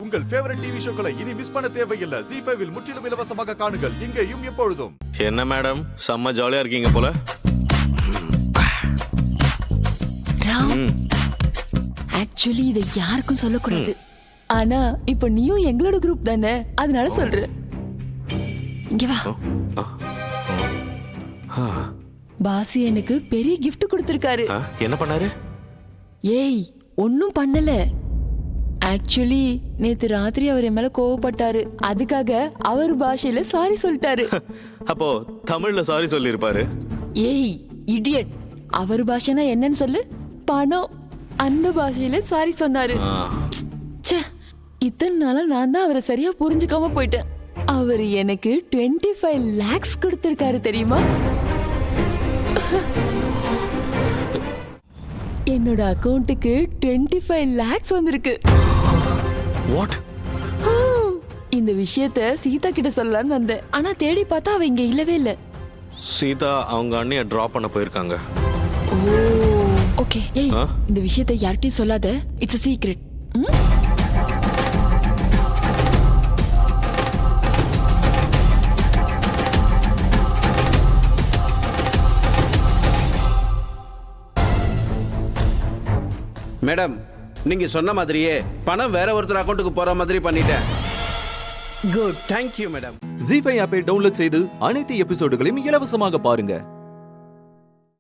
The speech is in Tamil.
உங்கள் ஃபேவரட் டிவி ஷோக்களை இனி மிஸ் பண்ண தேவையில்லை. ZEE5 இல் முற்றிலும் இலவசமாக காணுங்கள். இங்கேயும் எப்பொழுதும். என்ன மேடம் செம்ம ஜாலியா இருக்கீங்க போல. ஆக்சுவலி இதை யாருக்கும் சொல்லக்கூடாது. ஆனா இப்ப நீயும் எங்களோட குரூப் தானே, அதனால சொல்றேன். இங்க வா. பாசி எனக்கு பெரிய gift கொடுத்திருக்காரு. என்ன பண்ணாரு? ஏய் ஒன்னும் பண்ணல. ஆக்சுவலி நேத்து ராத்திரி அவர் என் மேல கோவப்பட்டாரு. அதுக்காக அவர் பாஷையில சாரி சொல்லிட்டாரு. அப்போ தமிழ்ல சாரி சொல்லிருப்பாரு. ஏய் இடியட், அவர் பாஷைனா என்னன்னு சொல்லு. பணம். அந்த பாஷையில சாரி சொன்னாரு. இத்தனை நாளா நான் தான் அவரை சரியா புரிஞ்சுக்காம போயிட்டேன். அவர் எனக்கு 25 lakhs கொடுத்திருக்காரு தெரியுமா? என்னோட அக்கவுண்ட்டுக்கு 25 lakhs வந்திருக்கு. வாட்? இந்த விஷயத்த சீதா கிட்ட சொல்லலாம்னு வந்தேன். ஆனா தேடி பார்த்தா அவ இங்க இல்லவே இல்ல. சீதா அவங்க அண்ணிய டிராப் பண்ண போயிருக்காங்க. ஓகே. ஏய் இந்த விஷயத்தை யார்கிட்டயும் சொல்லாத. It's a secret. மேடம், நீங்க சொன்ன மாதிரியே பணம் வேற ஒருத்தர் அக்கவுண்ட்டுக்கு போற மாதிரி பண்ணிட்டேன். Good, thank you madam. ZEE5 ஆப்பை டவுன்லோட் செய்து அனைத்து எபிசோடுகளையும் இலவசமாக பாருங்க.